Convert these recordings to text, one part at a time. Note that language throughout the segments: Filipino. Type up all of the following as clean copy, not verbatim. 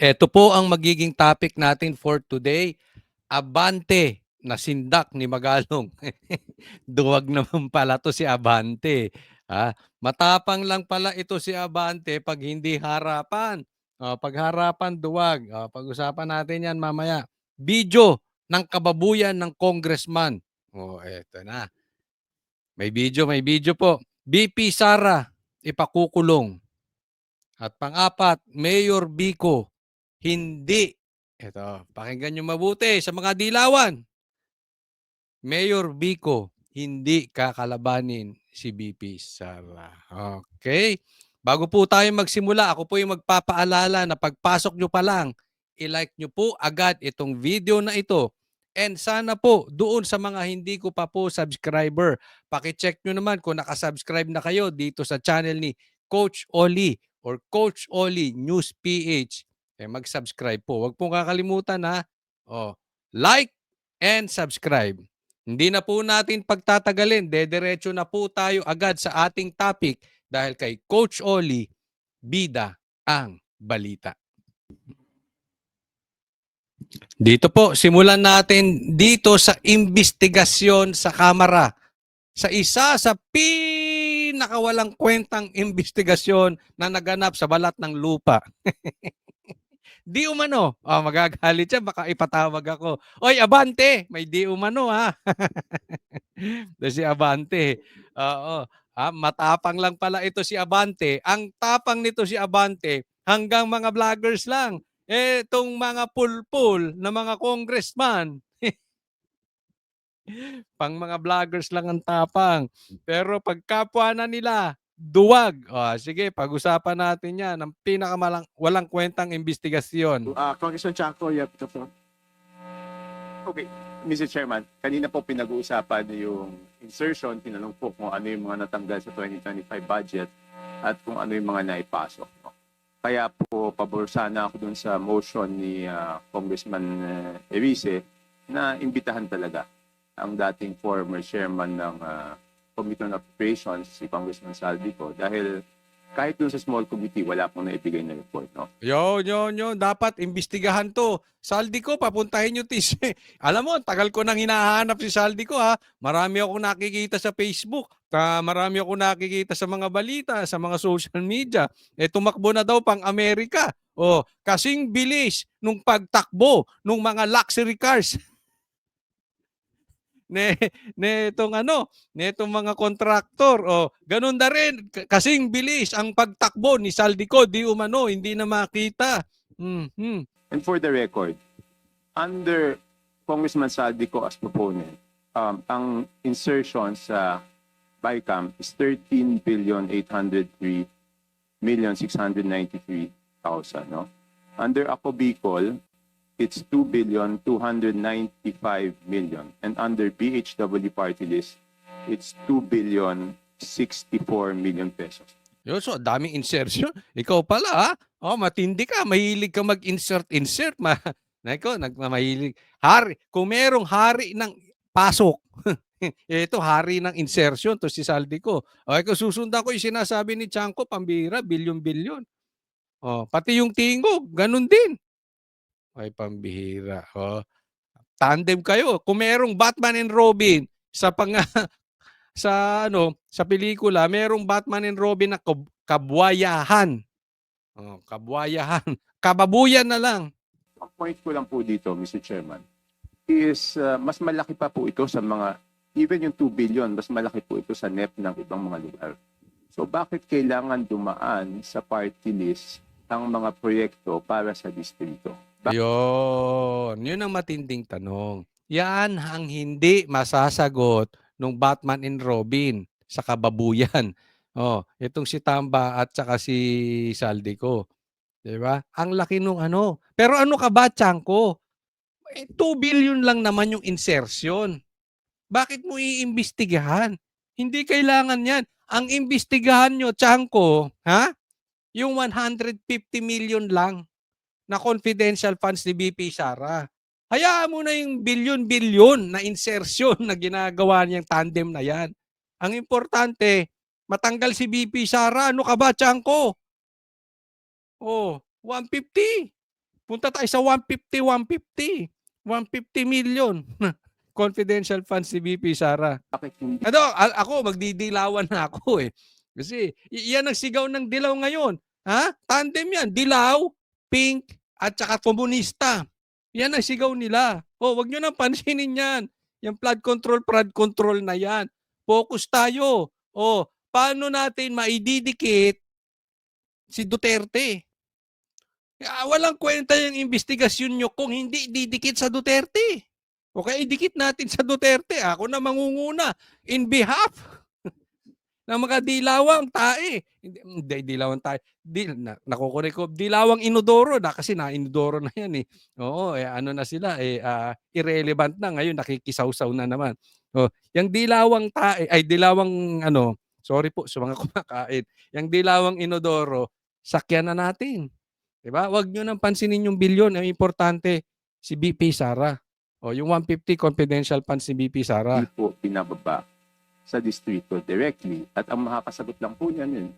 Ito po ang magiging topic natin for today. Abante na sindak ni Magalong. Duwag naman pala to si Abante. Matapang lang pala ito si Abante pag hindi harapan. Pag harapan, duwag. Pag-usapan natin yan mamaya. Video ng kababuyan ng congressman. Eto na. May video po. BP Sara, ipakukulong. At pang-apat, Mayor Vico, hindi. Ito, pakinggan nyo mabuti sa mga dilawan. Mayor Vico, hindi kakalabanin si BP Sara. Okay? Bago po tayo magsimula, ako po yung magpapaalala na pagpasok nyo pa lang, i-like nyo po agad itong video na ito. And sana po, doon sa mga hindi ko pa po subscriber, pakicheck nyo naman kung nakasubscribe na kayo dito sa channel ni Coach Oli or Coach Oli News PH. Mag-subscribe po. Huwag pong kakalimutan na like and subscribe. Hindi na po natin pagtatagalin. Dediretso na po tayo agad sa ating topic dahil kay Coach Oli, bida ang balita. Dito po, simulan natin dito sa investigasyon sa Kamara. Sa isa sa pinakawalang kwentang investigasyon na naganap sa balat ng lupa. Di umano. Magagalit siya, baka ipatawag ako. Oy, Abante! May di umano ha. Si Abante. Oo. Matapang lang pala ito si Abante. Ang tapang nito si Abante, hanggang mga vloggers lang. Itong mga pulpul na mga congressman, pang mga vloggers lang ang tapang. Pero pag kapwa na nila, duwag. Sige, pag-usapan natin yan. Ang walang kwentang investigasyon. Congressman Chanco, you have the floor. Okay, Mr. Chairman, kanina po pinag-uusapan yung insertion, tinanong po kung ano yung mga natanggal sa 2025 budget at kung ano yung mga naipasok. No? Kaya po, pabor sana ako dun sa motion ni Congressman Erice na imbitahan talaga ang dating former chairman ng Committee on Appropriations, si Congressman Saldico, dahil kahit dun sa small committee, wala pong naibigay na report. No? Yun. Dapat imbestigahan to. Saldico, papuntahin nyo tis. Alam mo, tagal ko nang hinahanap si Saldico ha. Marami akong nakikita sa Facebook. Marami akong nakikita sa mga balita, sa mga social media. Tumakbo na daw pang Amerika. Kasing bilis nung pagtakbo nung mga luxury cars. Netong mga kontraktor. Ganun na rin. Kasing bilis ang pagtakbo ni Saldico, di umano, hindi na makita. And for the record, under Congressman Saldico as proponent, ang insertion sa BICAM is 13,803,693,000. No? Under Ako Bicol, it's 2,295,000,000. And under BHW party list, it's 2,064,000,000 pesos. Yun, so daming insertion. Ikaw pala matindi ka. Mahilig ka mag-insert. Mahilig. Kung merong hari ng pasok, ito hari ng insertion to si Saldico. Kung susundan ko yung sinasabi ni Chanco, pambira, bilyon-bilyon. Pati yung tingog, ganun din. Ay, pambihira. Tandem kayo. Kung merong Batman and Robin sa pelikula, merong Batman and Robin na kabwayahan. Kabwayahan. Kababuyan na lang. Ang point ko lang po dito, Mr. Chairman, is mas malaki pa po ito sa mga, even yung 2 billion, mas malaki po ito sa NEP ng ibang mga lugar. So bakit kailangan dumaan sa party list ang mga proyekto para sa distrito? Yun ang matinding tanong. Yan ang hindi masasagot ng Batman and Robin sa kababuyan. Itong si Tamba at saka si Saldico. 'Di ba? Ang laki nung ano. Pero ano ka ba, Chanco? 2 billion lang naman yung insertion. Bakit mo iimbestigahan? Hindi kailangan yan. Ang imbestigahan nyo, Chanco, yung 150 million lang na confidential funds ni BP Sara. Hayaan mo na yung bilyon-bilyon na insertion na ginagawa niyang tandem na yan. Ang importante, matanggal si BP Sara. Ano ka ba, Chanco? 150. Punta tayo sa 150 million. Confidential funds si VP Sara. Bakit hindi Ako magdidilawan na ako eh. Kasi yan ang sigaw ng dilaw ngayon. Ha? Tandem yan. Dilaw, pink, at saka komunista. Yan ang sigaw nila. Wag nyo nang pansinin yan. Yung flood control, prod control na yan. Focus tayo. Paano natin maididikit si Duterte? Walang kwenta yung investigasyon nyo kung hindi didikit sa Duterte. Okay, idikit natin sa Duterte. Ako na mangunguna in behalf ng mga dilawang tae. Hindi, dilawang tae. Nakukurik ko. Dilawang inodoro na kasi na-inodoro na yan eh. Oo, ano na sila, irrelevant na. Ngayon, nakikisaw-saw na naman. Yung dilawang tae, dilawang sorry po sa mga kumakain. Yung dilawang inodoro, sakyan na natin. Diba? Huwag nyo nang pansinin yung bilyon. Ang importante, si BP Sara. Yung 150 confidential funds ni BP Sara. po pinababa sa distrito directly? At ang makakasagot lang po yan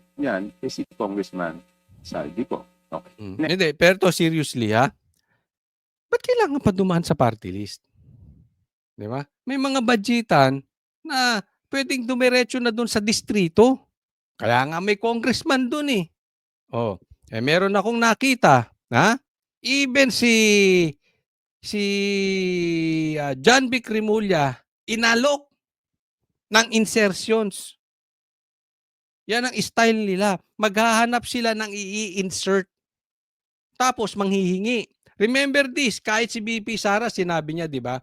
si Congressman Saldi po. Okay. Hindi, pero to seriously ha, ba't kailangan pa dumaan sa party list? Di ba? May mga budgetan na pwedeng dumiretso na dun sa distrito. Kaya nga may congressman dun eh. Meron akong nakita, ha? Even si John Vic Rimulya, inalok ng insertions. Yan ang style nila. Maghahanap sila ng i-insert. Tapos manghihingi. Remember this, kahit si BP Sara, sinabi niya, di ba?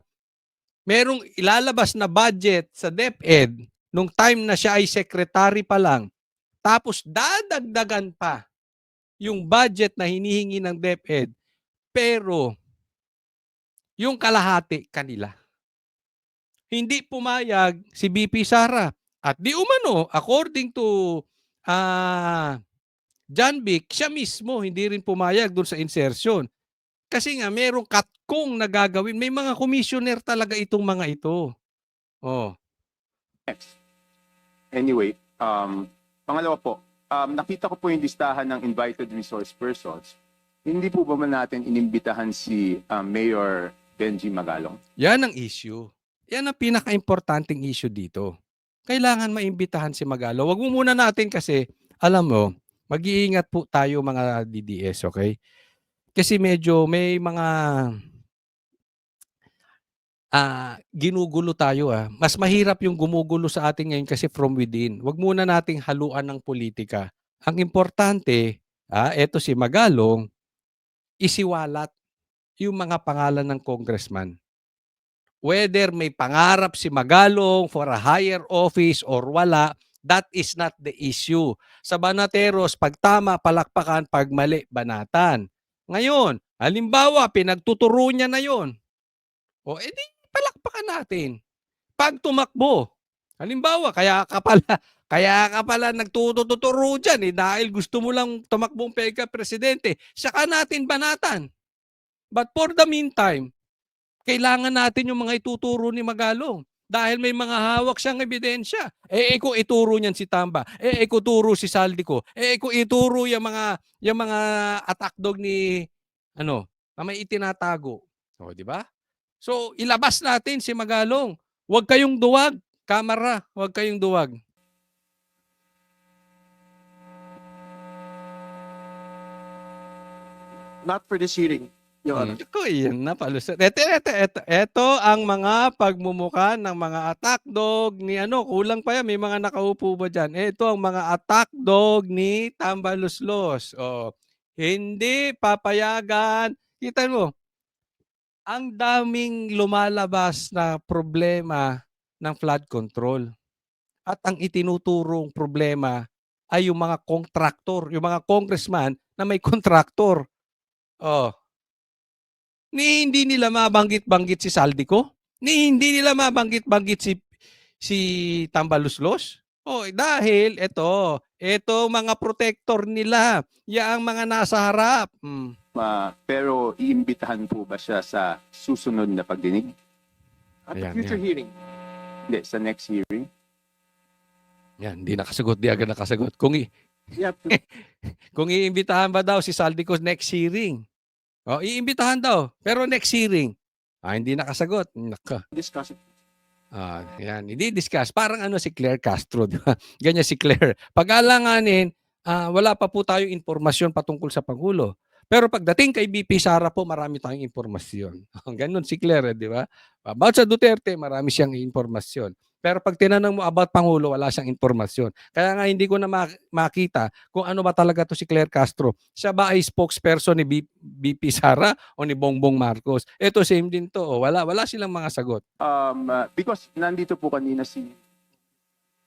Merong ilalabas na budget sa DepEd nung time na siya ay secretary pa lang. Tapos dadagdagan pa yung budget na hinihingi ng DepEd. Pero yung kalahati kanila. Hindi pumayag si BP Sara. At di umano, according to John Vic, siya mismo hindi rin pumayag doon sa insertion. Kasi nga merong katkong na gagawin. May mga commissioner talaga itong mga ito. Next. Anyway, pangalawa po, nakita ko po yung listahan ng invited resource persons. Hindi po ba natin inimbitahan si Mayor Benji Magalong? Yan ang issue. Yan ang pinaka-importanting issue dito. Kailangan maimbitahan si Magalong. Wag mo muna natin kasi, alam mo, mag-iingat po tayo mga DDS, okay? Kasi medyo may mga ginugulo tayo. Mas mahirap yung gumugulo sa atin ngayon kasi from within. Wag muna nating haluan ng politika. Ang importante, eto si Magalong, isiwalat yung mga pangalan ng congressman. Whether may pangarap si Magalong for a higher office or wala, that is not the issue. Sa Banateros, pag tama, palakpakan, pag mali, banatan. Ngayon, halimbawa, pinagtuturo niya na yon. Edi palakpakan natin. Pag tumakbo, halimbawa, kaya ka pala nagtuturo dyan dahil gusto mo lang tumakbong presidente, saka natin banatan. But for the meantime, kailangan natin yung mga ituturo ni Magalong. Dahil may mga hawak siyang ebidensya. Kung ituro niyan si Tamba, kung ituro si Saldico, kung ituro yung mga attack dog ni na may itinatago. Di ba? So, ilabas natin si Magalong. Huwag kayong duwag. Kamara, huwag kayong duwag. Not for this hearing, Your Honor. Yan na palusot. Ito ang mga pagmumuka ng mga attack dog ni kulang pa yan. May mga nakaupo ba dyan? Ito ang mga attack dog ni Tambaluslos. Hindi papayagan. Kita mo, ang daming lumalabas na problema ng flood control. At ang itinuturong problema ay yung mga contractor, yung mga congressman na may contractor. Ni hindi nila mabanggit-banggit si Saldico? Ni hindi nila mabanggit-banggit si Tambaluslos? Dahil ito mga protector nila, yaang mga nasa harap. Pero iimbitahan po ba siya sa susunod na pagdinig? At Ayan, future hearing? Hindi, sa next hearing. Yan, di nakasagot, di agad nakasagot. Kung Yep. kung iimbitahan ba daw si Saldico next hearing? Oh, iimbitahan daw, pero next hearing. Hindi nakasagot. Nako. Discuss it. Yan. Discuss. Parang ano si Claire Castro, di ba? Ganyan si Claire. Pag alanganin, wala pa po tayong impormasyon patungkol sa Pangulo. Pero pagdating kay BP Sara po, marami tayong impormasyon. Ganon si Claire, di ba? About sa Duterte, marami siyang impormasyon. Pero pag tinanong mo about Pangulo, wala siyang impormasyon. Kaya nga hindi ko na makita kung ano ba talaga to si Claire Castro. Siya ba ay spokesperson ni BP Sara o ni Bongbong Marcos? Ito same din to. Wala silang mga sagot. Because nandito po kanina si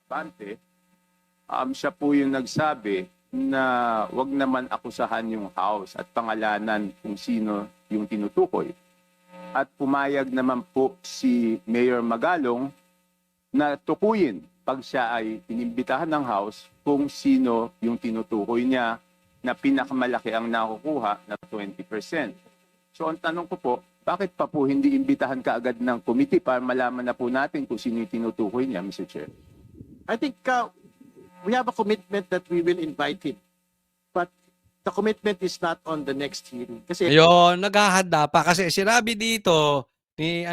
Bante, siya po yung nagsabi na wag naman akusahan yung house at pangalanan kung sino yung tinutukoy. At pumayag naman po si Mayor Magalong na tukuyin pag siya ay inimbitahan ng house kung sino yung tinutukoy niya na pinakamalaki ang nakukuha na 20%. So ang tanong ko po, bakit pa po hindi imbitahan kaagad ng committee para malaman na po natin kung sino yung tinutukoy niya, Mr. Chair? I think we have a commitment that we will invite him. But the commitment is not on the next hearing. Kasi Ayun, naghahanda pa kasi sinabi dito ni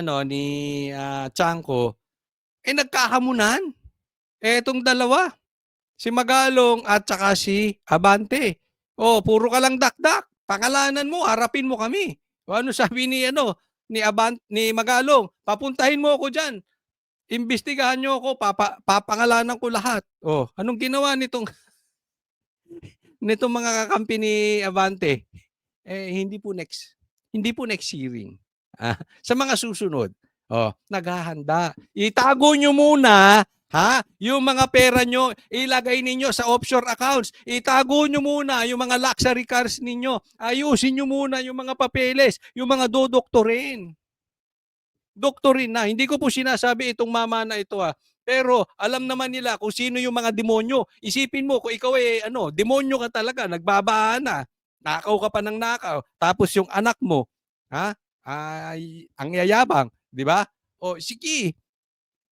Chanco, nagkahamunan. Itong dalawa, si Magalong at saka si Abante. Puro ka lang dakdak. Pangalanan mo, harapin mo kami. Ano sabi ni ni Magalong? Papuntahin mo ako diyan. Imbestigahan niyo ako, papangalanan ko lahat. Anong ginawa nitong mga kakampi ni Abante? Hindi po next hearing. Sa mga susunod, naghahanda. Itago nyo muna, yung mga pera nyo, ilagay ninyo sa offshore accounts. Itago nyo muna yung mga luxury cars ninyo. Ayusin nyo muna yung mga papeles, yung mga dodoktorin. Doktorin na. Hindi ko po sinasabi itong mama na ito Pero alam naman nila kung sino yung mga demonyo. Isipin mo kung ikaw demonyo ka talaga, nagbabaan na. Nakaw ka pa ng nakaw. Tapos yung anak mo, ay ang yayabang, di ba? Sige,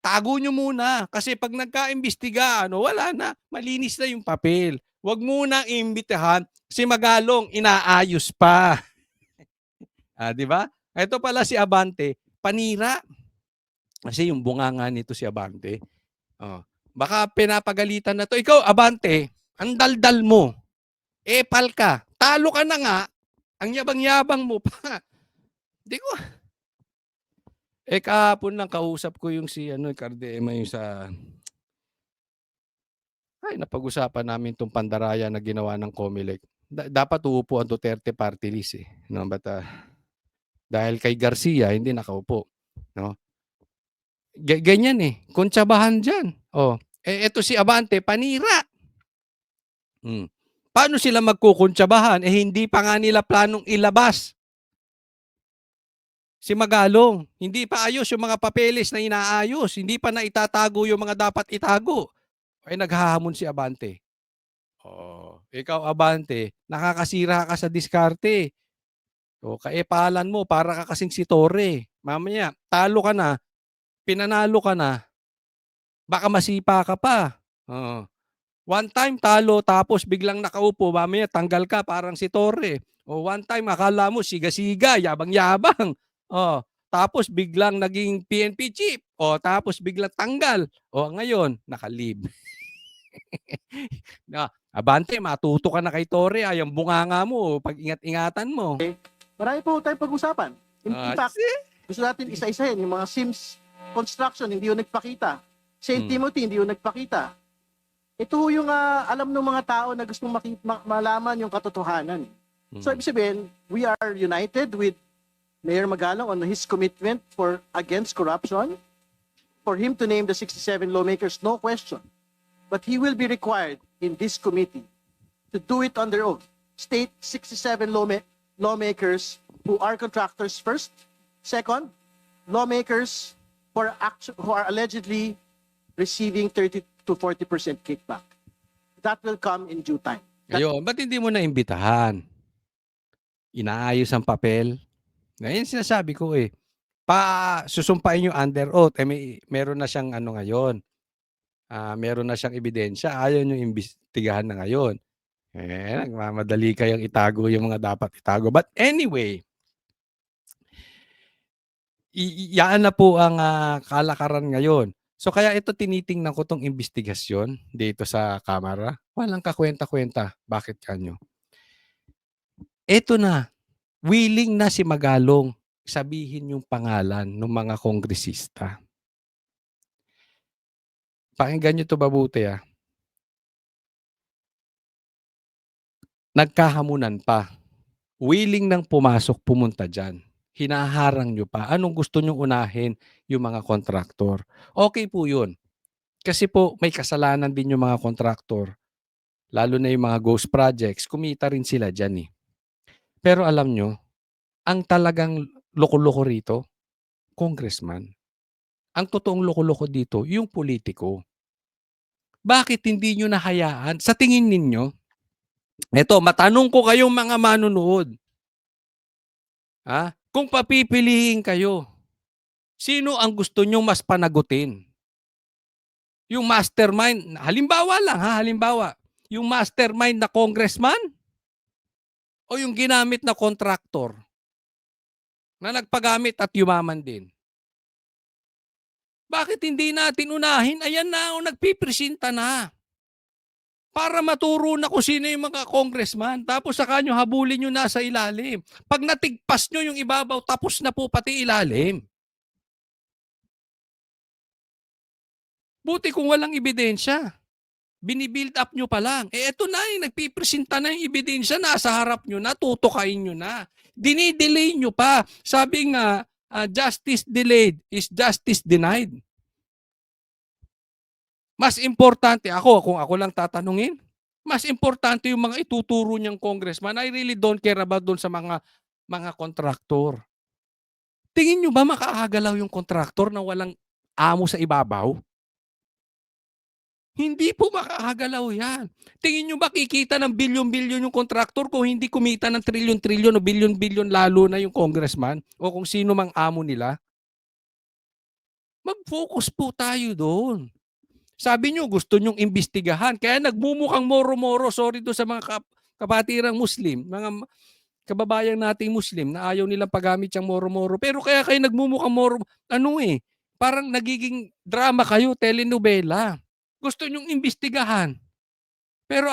tago nyo muna. Kasi pag nagka-imbestiga, wala na. Malinis na yung papel. Huwag muna imbitahan si Magalong, inaayos pa. Di ba? Ito pala si Abante, panira. Kasi yung bunganga nito si Abante, baka pinapagalitan na to. Ikaw, Abante, ang daldal mo. Epal ka. Talo ka na nga. Ang yabang-yabang mo pa. Hindi ko. Kahapon lang kausap ko yung si Cardema yung sa napag-usapan namin tong pandaraya na ginawa ng Comelec. Dapat uupo ang Duterte party list no? But dahil kay Garcia hindi nakaupo, no? Ganyan kontsabahan diyan. Eto si Abante panira. Paano sila magkukontsabahan hindi pa nga nila planong ilabas si Magalong. Hindi pa ayos yung mga papeles na inaayos. Hindi pa na itatago yung mga dapat itago. Naghahamon si Abante. Ikaw Abante, nakakasira ka sa diskarte. Kaepalan mo, para ka kasing si Torre. Mamaya, talo ka na, pinanalo ka na, baka masipa ka pa. One time talo, tapos biglang nakaupo, mamaya tanggal ka parang si Torre. One time, akala mo siga-siga, yabang-yabang. Tapos biglang naging PNP chief. Tapos biglang tanggal. Ngayon, nakalib. Abante, matuto ka na kay Torre. Yung bunganga mo, pag-ingat-ingatan mo. marami po tayong pag-usapan. In fact, gusto natin isa-isahin. Yung mga Sims construction, hindi yung nagpakita. St. Timothy, hindi yung nagpakita. Ito yung alam ng mga tao na gusto malaman yung katotohanan. So, ibig sabihin, we are united with Mayor Magalong on his commitment against corruption. For him to name the 67 lawmakers, no question. But he will be required in this committee to do it on their own. State 67 lawmakers who are contractors first. Second, lawmakers who are allegedly receiving 30 to 40% kickback. That will come in due time. Ayun, ba't hindi mo na imbitahan? Inaayos ang papel. Ngayon sinasabi ko susumpain yung under oath. Meron na siyang ngayon. Meron na siyang ebidensya. Ayaw nyo imbestigahan na ngayon. Nagmamadali kayong itago yung mga dapat itago. But anyway, yaan na po ang kalakaran ngayon. So kaya ito tinitingnan ko 'tong imbestigasyon dito sa Kamara. Walang kakuwenta-kuwenta. Bakit kanyo? Eto na, willing na si Magalong sabihin yung pangalan ng mga kongresista. Pakinggan niyo 'to mabuti, Nagkahamunan pa. Willing nang pumasok, pumunta diyan. Hinaharang niyo pa. Anong gusto niyong unahin? Yung mga kontraktor. Okey po yun. Kasi po may kasalanan din yung mga kontraktor, lalo na yung mga ghost projects, kumita rin sila diyan, Pero alam niyo, ang talagang loko-loko rito, congressman. Ang totoong loko-loko dito, yung politiko. Bakit hindi niyo nahayaan sa tingin ninyo, eto matanong ko kayong mga manonood, kung papipiliin kayo, sino ang gusto niyong mas panagutin? Yung mastermind, halimbawa lang halimbawa, yung mastermind na congressman o yung ginamit na kontraktor na nagpagamit at yumaman din? Bakit hindi natin unahin? Ayan na, nagpipresenta na. Para maturo na kung sino yung mga congressman. Tapos saka nyo habulin nyo nasa ilalim. Pag natigpas nyo yung ibabaw, tapos na po pati ilalim. Buti kung walang ebidensya. Binibuild up nyo pa lang. Eto na, nagpipresenta na yung ebidensya, nasa harap nyo na, tutukain nyo na. Dinidelay nyo pa. Sabi nga, justice delayed is justice denied. Mas importante kung ako lang tatanungin, mas importante yung mga ituturo niyang congressman. I really don't care about doon sa mga kontraktor. Tingin nyo ba makakagalaw yung kontraktor na walang amo sa ibabaw? Hindi po makakagalaw yan. Tingin nyo ba kikita ng bilyon-bilyon yung kontraktor kung hindi kumita ng trilyon-trilyon o bilyon-bilyon lalo na yung congressman o kung sino mang amo nila? Mag-focus po tayo doon. Sabi nyo, gusto nyong imbestigahan. Kaya nagmumukhang moro-moro, sorry do sa mga kabatirang Muslim, mga kababayan nating Muslim na ayaw nilang paggamit yung moro-moro. Pero kaya kayo nagmumukhang moro, parang nagiging drama kayo, telenovela. Gusto nyong imbestigahan. Pero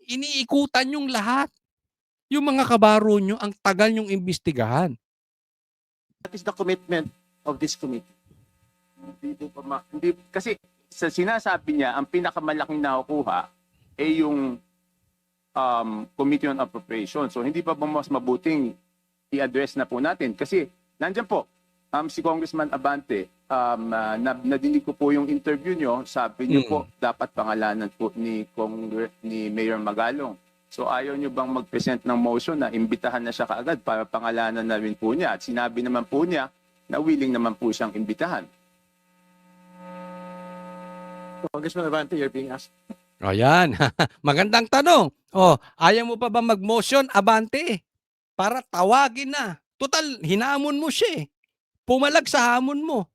iniikutan yung lahat. Yung mga kabaro nyo, ang tagal nyong imbestigahan. That is the commitment of this committee. Hindi, kasi sa sinasabi niya, ang pinakamalaking nakukuha ay yung Committee on Appropriation. So hindi pa ba mas mabuting i-address na po natin? Kasi nandiyan po, si Congressman Abante, nadinig ko po yung interview nyo, sabi niyo po, dapat pangalanan po ni Mayor Magalong. So ayaw nyo bang mag-present ng motion na imbitahan na siya kaagad para pangalanan na rin po niya? At sinabi naman po niya na willing naman po siyang imbitahan. Congressman Abante, you're being asked. O yan, magandang tanong. Ayaw mo pa ba mag-motion, Abante? Para tawagin na. Total, hinamon mo siya Pumalag sa hamon mo.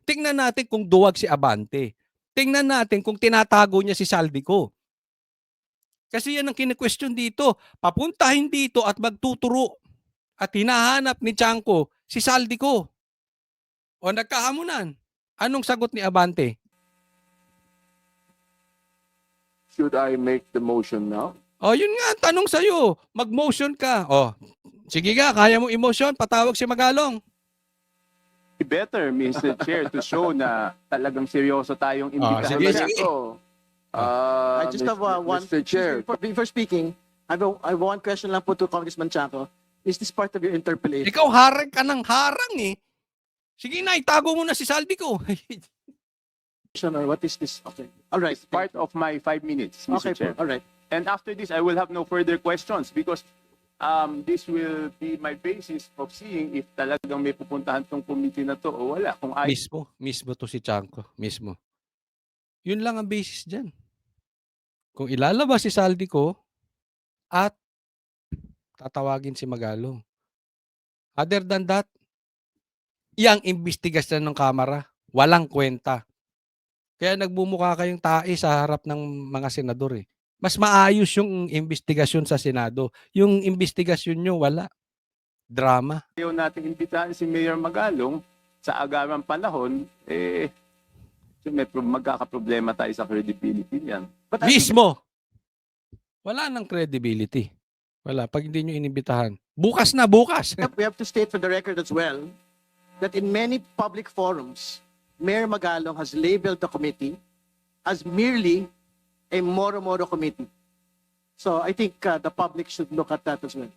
Tingnan natin kung duwag si Abante. Tingnan natin kung tinatago niya si Saldico. Kasi yan ang kine-question dito. Papuntahin dito at magtuturo at hinahanap ni Chanco si Saldico. O nagkahamunan. Anong sagot ni Abante? Should I make the motion now? Yun nga, tanong sa'yo. Mag-motion ka. Sige ka, kaya mo i-motion, patawag si Magalong. Better, Mr. Chair, to show na talagang seryoso tayong imbitahan. Sige. I just have one. Mr. Chair. Before speaking, I have one question lang po to Congressman Chanco. Is this part of your interpellation? Ikaw harang ka ng harang Sige na, itago mo na si Saldico. Or what is this? Okay. All right. It's part of my 5 minutes, Mr. Okay Chair. po. All right. And after this, I will have no further questions because this will be my basis of seeing if talagang may pupuntahan tong committee na to o wala. Kung Mismo to si Chanco. Mismo. Yun lang ang basis dyan. Kung ilalabas si Saldico at tatawagin si Magalong. Other than that, yang imbestigasyon ng Kamara, walang kwenta. Kaya nagbumukha kayong tae sa harap ng mga senador Mas maayos yung investigasyon sa Senado. Yung investigasyon nyo, wala. Drama. Ayaw natin imbitahan si Mayor Magalong sa agarang panahon, magkakaproblema tayo sa credibility niyan. But I think Mismo! Wala nang credibility. Wala. Pag hindi nyo inimbitahan. Bukas na, bukas. we have to state for the record as well that in many public forums, Mayor Magalong has labeled the committee as merely a Moro-Moro committee. So I think the public should look at that as well.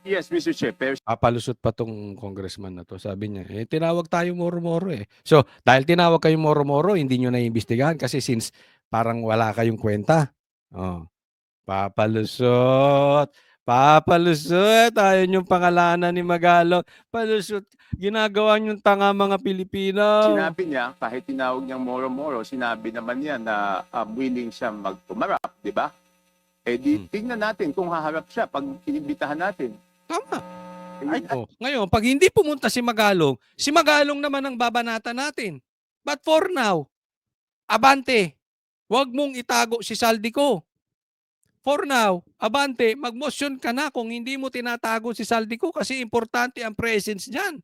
Yes, Mr. Chair, pero Papalusot pa tong congressman na to. Sabi niya, tinawag tayo moro-moro eh. So, dahil tinawag kayong moro-moro, hindi nyo naiimbestigahan kasi since parang wala kayong kwenta. Oh, papalusot. Papalusot. Ayaw yung pangalanan ni Magalong. Palusot. Ginagawa niyong tanga mga Pilipino. sinabi niya, kahit tinawag niyang moro-moro, sinabi naman niya na willing siya magtumarap, di ba? Tingnan natin kung haharap siya pag inimbitahan natin. Tama. Ngayon, pag hindi pumunta si Magalong naman ang babanata natin. But for now, abante, wag mong itago si Saldico. For now, abante, mag-motion ka na kung hindi mo tinatago si Saldico kasi importante ang presence niyan.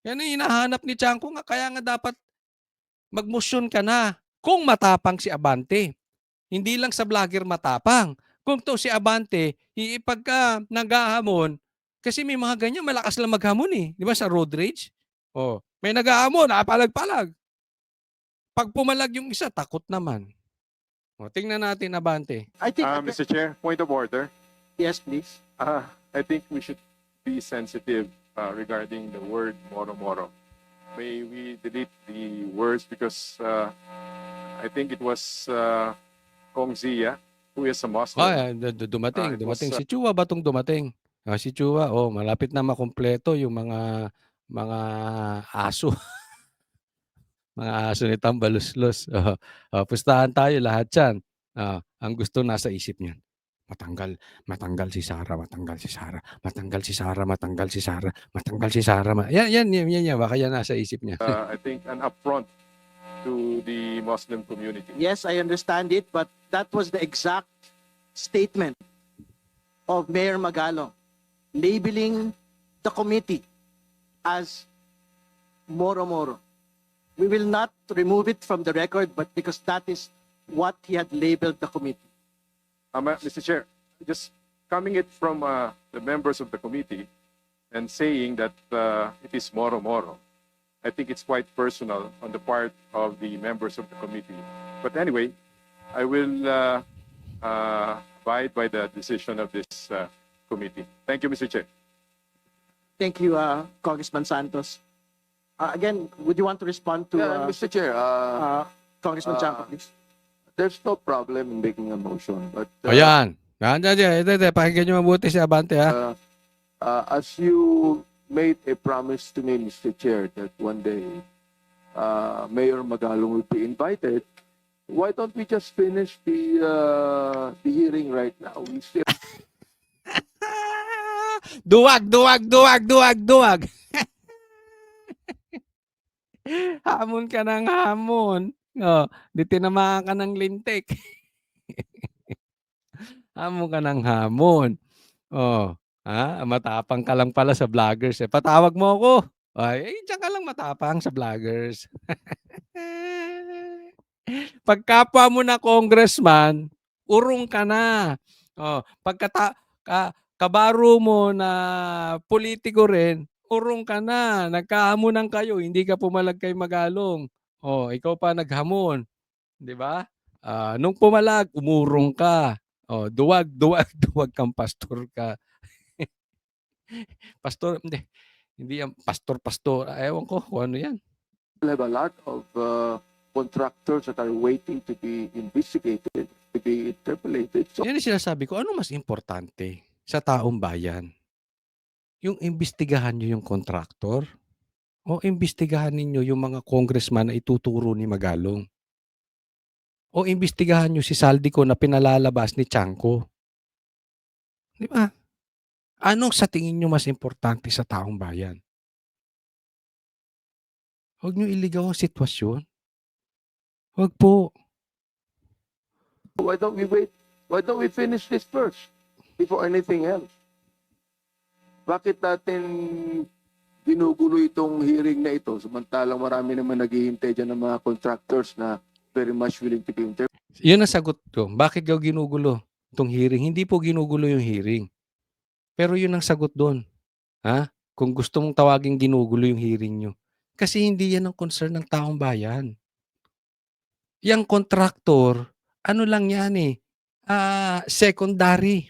Yan ang hinahanap ni Chanco nga, kaya nga dapat mag-motion ka na kung matapang si Abante. Hindi lang sa vlogger matapang. Kung to si Abante, pagka naghahamon, kasi may mga ganyan, malakas lang maghamon eh. Di ba sa road rage? Oh, may naghahamon, palag-palag. Pag pumalag yung isa, takot naman. O, tingnan natin, Abante. I think, Mr. Chair, point of order. yes, please. I think we should be sensitive regarding the word moro-moro. May we delete the words because I think it was Kong Zia, who is a Muslim. Dumating it was, si Chua ba tong dumating? Si Chua, malapit na makumpleto yung mga aso. Mga aso ni Tambaluslos. Pustahan tayo lahat yan. Ang gusto nasa isip niyan. Matanggal si Sara. Yan. Baka yan nasa isip niya. I think an affront to the Muslim community. Yes, I understand it, but that was the exact statement of Mayor Magalong, labeling the committee as Moro-Moro. We will not remove it from the record, but because that is what he had labeled the committee. Mr. Chair, just coming it from the members of the committee and saying that it is moro-moro, I think it's quite personal on the part of the members of the committee. But anyway, I will abide by the decision of this committee. Thank you, Mr. Chair. Thank you, Congressman Santos. Again, would you want to respond to Mr. Chair, Congressman Chanco, please? there's no problem in making a motion, but Ayan. Pakinggan nyo mabuti si Abante ha. as you made a promise to me, Mr. Chair, that one day Mayor Magalong will be invited, why don't we just finish the hearing right now? We still Duwag. Hamon ka ng hamon. Di tinamaan ka ng lintik. Hamon ka ng hamon. Matapang ka lang pala sa vloggers. Patawag mo ako. Diyan ka lang matapang sa vloggers. Pagkapwa mo na congressman, urong ka na. Kabaro mo na politiko rin, urong ka na. Nagkahamunan kayo, hindi ka pumalag kay Magalong. Ikaw pa naghamon. 'Di ba? Nung pumalag, umurong ka. Duwag kang pastor ka. Pastor, hindi yan pastor. Ewan ko kung ano yan. have a lot of contractors that are waiting to be investigated, to be interpolated. So Yan yung sinasabi ko, ano mas importante sa taong bayan? Yung imbestigahan nyo yung contractor o imbestigahan ninyo yung mga congressman na ituturo ni Magalong? O imbestigahan nyo si Saldico na pinalalabas ni Chanco? Di ba? Anong sa tingin nyo mas importante sa taong bayan? Huwag nyo iligaw ang sitwasyon. Huwag po. Why don't we wait? Why don't we finish this first before anything else? Bakit natin ginugulo itong hearing na ito samantalang marami naman naghihintay dyan ng mga contractors na very much willing to be interviewed? Yun ang sagot ko. Bakit daw ginugulo itong hearing? Hindi po ginugulo yung hearing. Pero yun ang sagot doon. Ha? Kung gusto mong tawagin ginugulo yung hearing nyo. Kasi hindi yan ang concern ng taong bayan. Yang contractor, ano lang yan eh, secondary.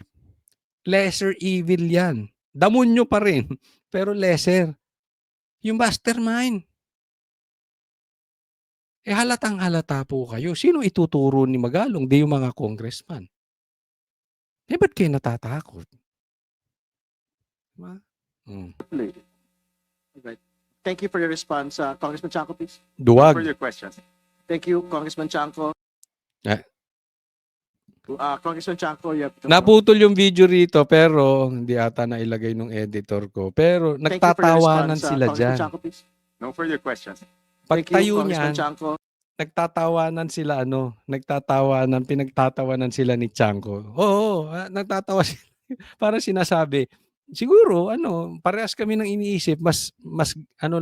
Lesser evil yan. Damonyo pa rin, pero lesser. Yung mastermind. Eh halatang halata po kayo. Sino ituturo ni Magalong? Di yung mga congressman. Eh ba't kayo natatakot? Diba? Right. Thank you for your response. Congressman Chanco, please. Duwag. Further questions? Thank you, Congressman Chanco. Eh. Congressman Chanco, you have the floor. Naputol yung video rito pero hindi ata nailagay nung editor ko. Pero Thank you for your nagtatawanan response, sila Congressman dyan. Chanco, please. No further questions. Thank you, Pagtayo Congressman niyan, Chanco. nagtatawanan sila pinagtatawanan sila ni Chanco. Oo, nagtatawa sila. Parang sinasabi, siguro parehas kami ng iniisip, mas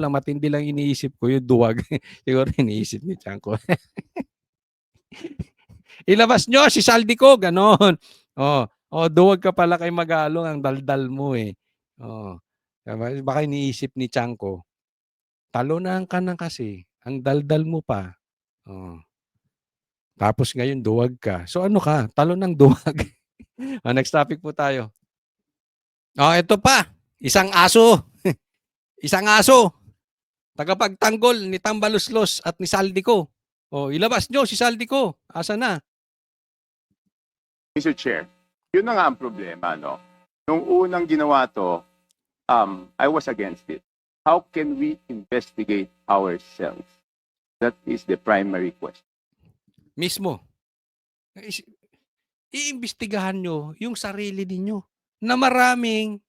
matindi lang iniisip ko yung duwag. Siguro iniisip ni Chanco. Ilabas nyo si Saldico, ganon. Duwag ka pala kay Magalong, ang daldal mo eh. Baka iniisip ni Chanco, talunan ka na kasi, ang daldal mo pa. Tapos ngayon duwag ka. So ano ka? Talon ng duwag. Next topic po tayo. Ito pa. Isang aso. Isang aso. Tagapagtanggol ni Tambaluslos at ni Saldico. Ilabas nyo si Saldico. Asa na? Mr. Chair, yun na nga ang problema, no? Nung unang ginawa to, I was against it. How can we investigate ourselves? That is the primary question. Mismo. Iimbestigahan nyo yung sarili ninyo na maraming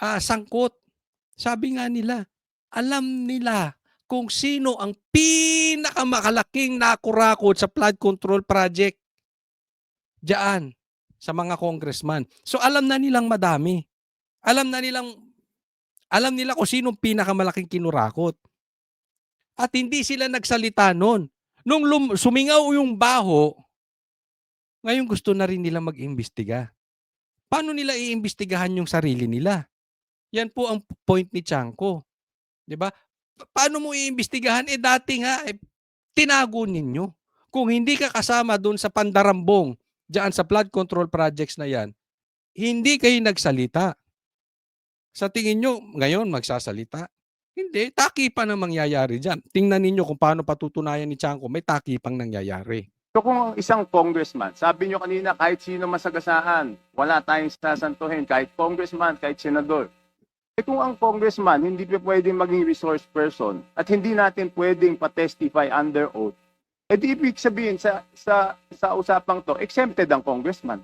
sangkot. Sabi nga nila, alam nila kung sino ang pinakamalaking nakurakot sa flood control project diyan sa mga congressman. So alam na nilang madami. Alam nila kung sino ang pinakamalaking kinurakot. At hindi sila nagsalita noon. Nung sumingaw yung baho, ngayon gusto na rin nila mag-imbestiga. Paano nila iimbestigahan yung sarili nila? Yan po ang point ni Chanco. 'Di ba? Paano mo iimbestigahan? Dati nga, tinago ninyo. Kung hindi ka kasama doon sa pandarambong, diyan sa flood control projects na yan, hindi kayo nagsalita. Sa tingin nyo, ngayon magsasalita? Hindi, takipan ang mangyayari dyan. Tingnan ninyo kung paano patutunayan ni Chanco, may takipang nangyayari. So kung isang congressman, sabi nyo kanina kahit sino masagasaan, wala tayong sasantuhin, kahit congressman, kahit senador. Kung ang congressman hindi pa pwedeng maging resource person at hindi natin pwedeng pa-testify under oath, di ibig sabihin sa usapang to, exempted ang congressman.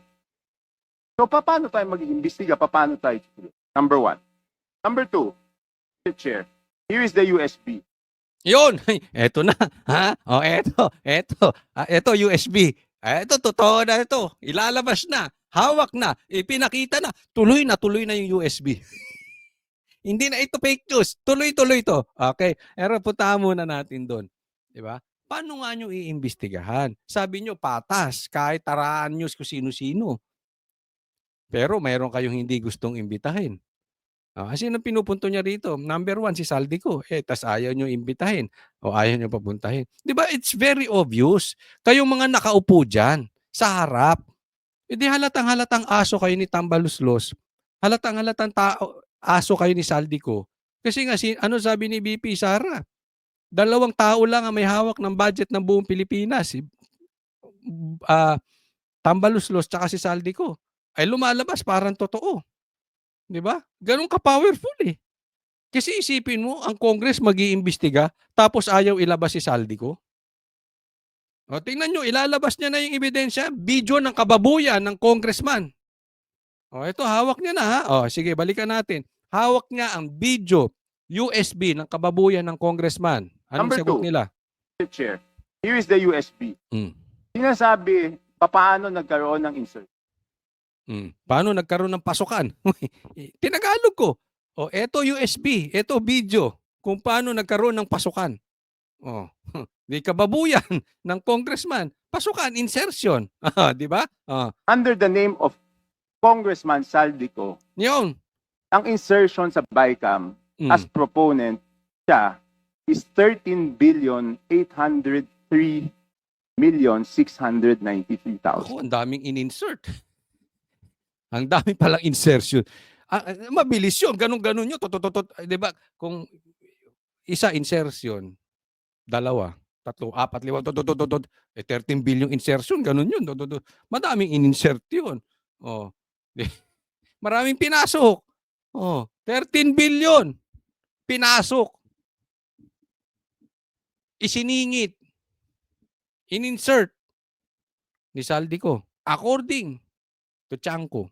So paano tayo mag-iimbestiga? Paano tayo? Number one. Number two, Mr. Chair, here is the USB. Yun, eto na. Ha? Eto USB. Eto, totoo na ito. Ilalabas na. Hawak na. Ipinakita na. Tuloy na yung USB. Hindi na ito fake news. Tuloy to. Okay. Pero puntahan muna natin doon. Diba? Paano nga nyo iimbestigahan? Sabi nyo, patas. Kahit taraan news kung sino-sino. Pero mayroon kayong hindi gustong imbitahin. Sino pinupunto niya rito? Number one, si Saldico. Tas ayaw nyo imbitahin o ayaw nyo papuntahin. Di ba? It's very obvious. Kayong mga nakaupo dyan sa harap. Di halatang aso kayo ni Tambaluslos. Halatang aso kayo ni Saldico. Kasi nga, ano sabi ni VP Sara? 2 tao lang ang may hawak ng budget ng buong Pilipinas. Tambaluslos tsaka si Saldico. Ay lumalabas parang totoo. 'Di ba? Ganun ka-powerful eh. Kasi isipin mo, ang Congress mag-iimbestiga tapos ayaw ilabas si Saldico. Tingnan nyo, ilalabas niya na yung ebidensya, video ng kababuyan ng congressman. Ito, hawak niya na ha. Sige, balikan natin. Hawak niya ang video, USB ng kababuyan ng congressman. Anong Number sagot two. nila? Mr. Chair, here is the USB. Sinasabi paano nagkaroon ng insertion? Paano nagkaroon ng pasukan? Tinagalog ko. O, eto USB, eto video. Kung paano nagkaroon ng pasukan. Oh, di kababuyan ng congressman. Pasukan, insertion. Di ba? Under the name of Congressman Saldico, Yun. ang insertion sa BICAM as proponent siya is 13,803,693,000. Ako, ang daming in-insert. Ang dami palang insertion. Mabilis yun. Ganun-ganun yun. Di ba? Kung isa insertion, dalawa, tatlo, apat, lima, 13 billion insertion, ganun yun. Madaming in-insert yun. Oh. Maraming pinasok. Oh, 13 billion. Pinasok. Isiningit. In-insert. Ni Saldico. According to Chanco.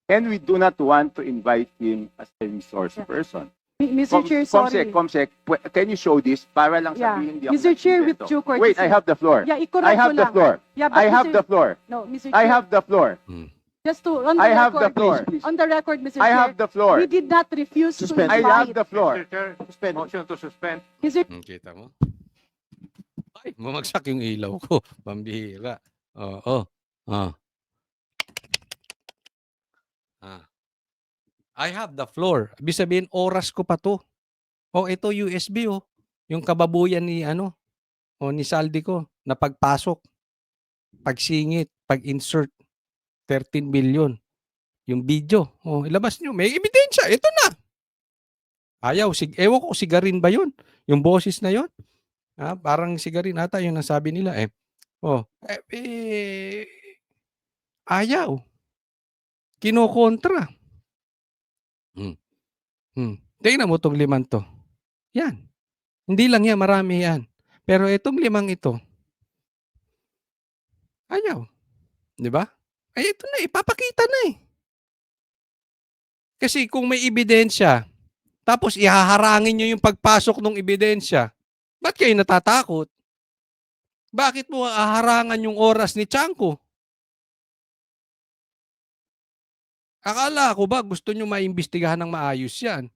And we do not want to invite him as a resource person. Mr. Chair, sorry. Comsec, can you show this para lang Yeah. sabihin hindi ako Mr. Chair, with nagsimbento? due courtesy. Wait, I have the floor. Yeah, I i-correct have ko the lang. floor. Yeah, but I have Mr. the floor. No, Mr. I Chair, have the floor. just to, on the I have the record, floor. on the record, Mr. I Chair, have the floor. we did not refuse Suspend. to I have invite. the floor. Chair, Suspend. motion to suspend. Mr. Kita mo? Ay, bumagsak yung ilaw ko. Pambihira. Oo. I have the floor. Ibig sabihin, oras ko pa to. Ito USB, Yung kababuyan ni, ni Saldico, na pagpasok, pagsingit, pag-insert, 13 billion. Yung video. Ilabas nyo. May ebidensya. Ito na. Ayaw. Ewan ko, sigarin ba yun? Yung boses na yun? Parang sigarin ata yun ang sabi nila ayaw. Kinokontra. Tingnan mo itong 5 to. Yan. Hindi lang yan, marami yan. Pero itong 5 ito, ayaw. Di ba? Ito na, ipapakita na Kasi kung may ebidensya, tapos ihaharangin nyo yung pagpasok ng ebidensya, ba't kayo natatakot? Bakit mo haharangan yung oras ni Chanco? Akala ko ba gusto nyo maimbestigahan ng maayos yan?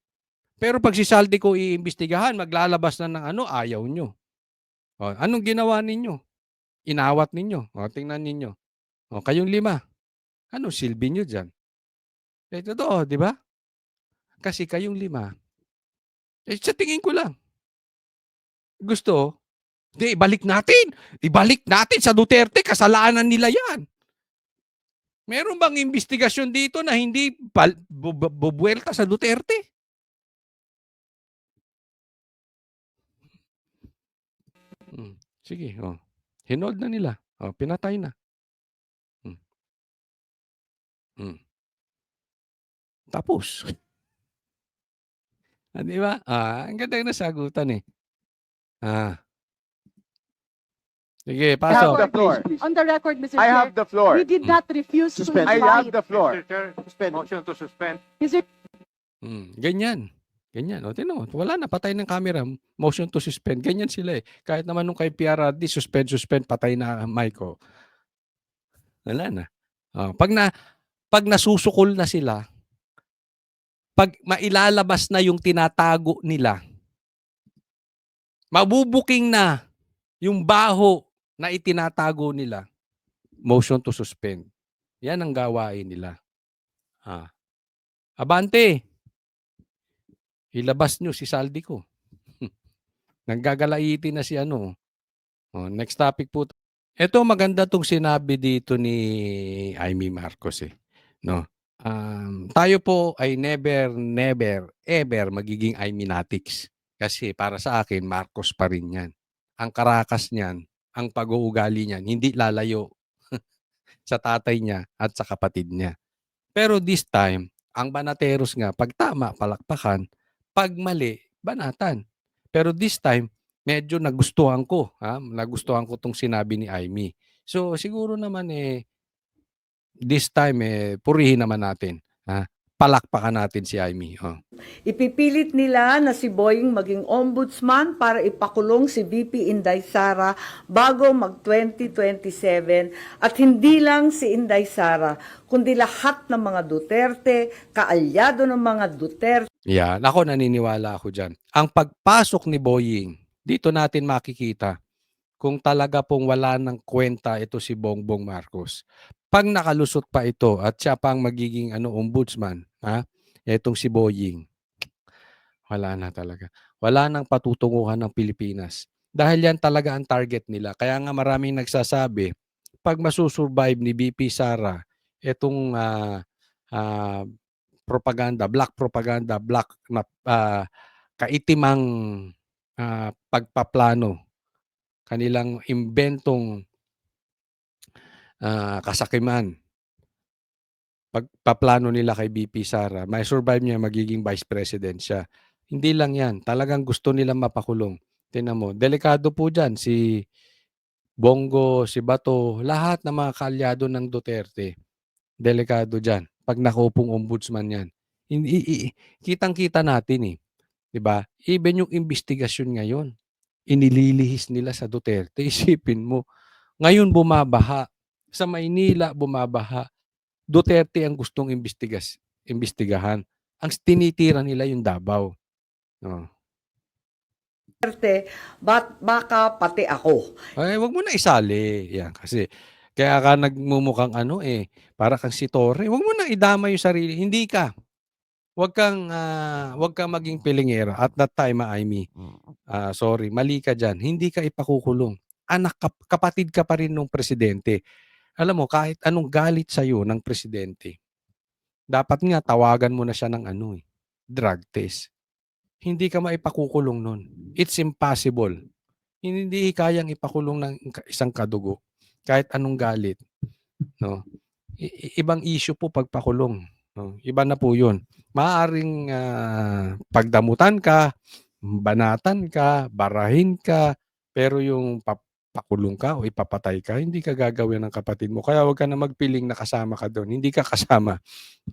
Pero pag si Saldico iimbestigahan, maglalabas na ng ayaw nyo. Anong ginawa ninyo? Inawat ninyo. Tingnan ninyo. Kayong 5. Anong silbi nyo dyan? Totoo, di ba? Kasi kayong 5. Sa tingin ko lang. Gusto, ibalik natin. Ibalik natin sa Duterte. Kasalanan nila yan. Meron bang investigasyon dito na hindi bubuelta sa Duterte? Sige, hinold na nila. Pinatay na. Tapos. Di ba? Ang ganda yung nasagutan Sige, I have pasok. the floor. On the record, Mr. I Chair, have the floor. we did not refuse to Suspend. I have invite. the floor. Mr. Chair, Suspend. motion to suspend. Mr. Ganyan. Tingnan mo. Wala na, patay ng camera. Motion to suspend. Ganyan sila Kahit naman nung kay PRRD, suspend, patay na mic ko. Wala na. Pag nasusukol na sila, pag mailalabas na yung tinatago nila, mabubuking na yung baho na itinatago nila, motion to suspend. Yan ang gawain nila. Abante! Ilabas nyo si Saldico. Naggagalaitin na si next topic po. Ito maganda tong sinabi dito ni Amy Marcos No? Tayo po ay never, ever magiging Ayminatics. Kasi para sa akin, Marcos pa rin yan. Ang karakas niyan, ang pag-uugali niyan, hindi lalayo sa tatay niya at sa kapatid niya. Pero this time, ang Banateros nga, pag tama, palakpakan, pag mali, banatan. Pero this time, medyo nagustuhan ko. Nagustuhan ko itong sinabi ni Amy. So siguro naman this time purihin naman natin. palakpakan natin si Amy. Ipipilit nila na si Boying maging ombudsman para ipakulong si VP Inday Sara bago mag-2027 at hindi lang si Inday Sara kundi lahat ng mga Duterte, kaalyado ng mga Duterte. Yan, ako naniniwala ako dyan. Ang pagpasok ni Boying, dito natin makikita kung talaga pong wala ng kwenta ito si Bongbong Marcos. Pag nakalusot pa ito at siya pang magiging ombudsman, itong si Boying, wala na talaga. Wala nang patutunguhan ng Pilipinas. Dahil yan talaga ang target nila. Kaya nga maraming nagsasabi, pag masusurvive ni BP Sara, itong propaganda, black na kaitimang pagpaplano, kanilang imbentong kasakiman, pagpaplano nila kay BP Sara, may survive niya, magiging vice president siya. Hindi lang yan, talagang gusto nilang mapakulong. Tingnan mo, delikado po dyan si Bongo, si Bato, lahat ng mga kaalyado ng Duterte. Delikado dyan. Pag nakupong ombudsman yan. Kitang-kita natin 'di ba? Even yung investigasyon ngayon, inililihis nila sa Duterte. Isipin mo, ngayon bumabaha. Sa Maynila, bumabaha. Duterte ang gustong imbestigahan. Ang tinitira nila yung Davao. Baka pati ako. Ay, wag mo na isali. Yan, kasi kaya ka nagmumukhang para kang si Torre. Wag mo na idama yung sarili. Hindi ka. Wag kang maging pilingero. At that time, Amy, sorry, mali ka dyan. Hindi ka ipakukulong. Kapatid ka pa rin ng presidente. Alam mo, kahit anong galit sa'yo ng presidente, dapat nga tawagan mo na siya ng drug test. Hindi ka maipakukulong nun. It's impossible. Hindi kayang ipakulong ng isang kadugo. Kahit anong galit. No? Ibang issue po pagpakulong. No? Iba na po yun. Maaring pagdamutan ka, banatan ka, barahin ka, pero yung pakulong ka o ipapatay ka, hindi ka gagawin ng kapatid mo. Kaya huwag ka na magpiling na kasama ka doon. Hindi ka kasama.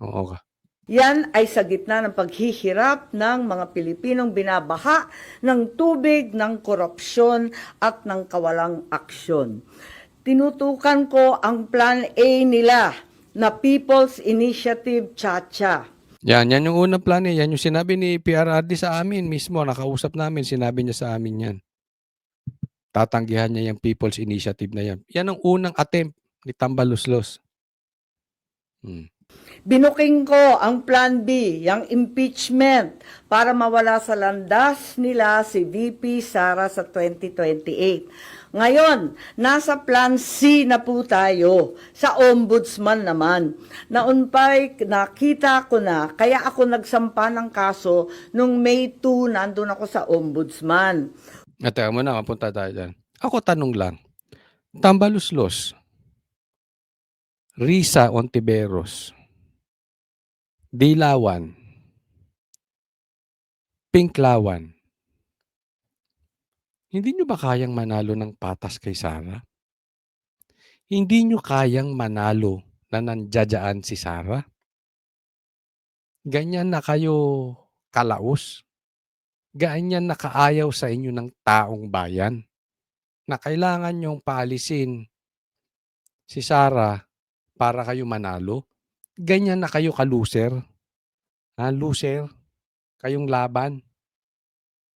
Oo ka. Yan ay sa gitna ng paghihirap ng mga Pilipinong binabaha ng tubig, ng korupsyon at ng kawalang aksyon. Tinutukan ko ang Plan A nila na People's Initiative Chacha. Yan yung unang plan yan yung sinabi ni PRRD sa amin mismo, nakausap namin, sinabi niya sa amin yan. Tatanggihan niya yung People's Initiative na yan. Yan ang unang attempt ni Tambaluslos. Binuking ko ang Plan B, yung impeachment, para mawala sa landas nila si VP Sara sa 2028. Ngayon, nasa Plan C na po tayo, sa ombudsman naman. Noon pa'y nakita ko na, kaya ako nagsampa ng kaso nung May 2, nandun ako sa ombudsman. Teka muna, mapunta tayo dyan. Ako tanong lang, Tambaluslos, Risa Ontiveros, Dilawan, Pinklawan, hindi nyo ba kayang manalo ng patas kay Sara? Hindi nyo kayang manalo na nandiyadyaan si Sara? Ganyan na kayo kalaos? Ganyan na kaayaw sa inyo ng taong bayan? Na kailangan nyong paalisin si Sara para kayo manalo? Ganyan na kayo ka-loser? Loser? Kayong laban?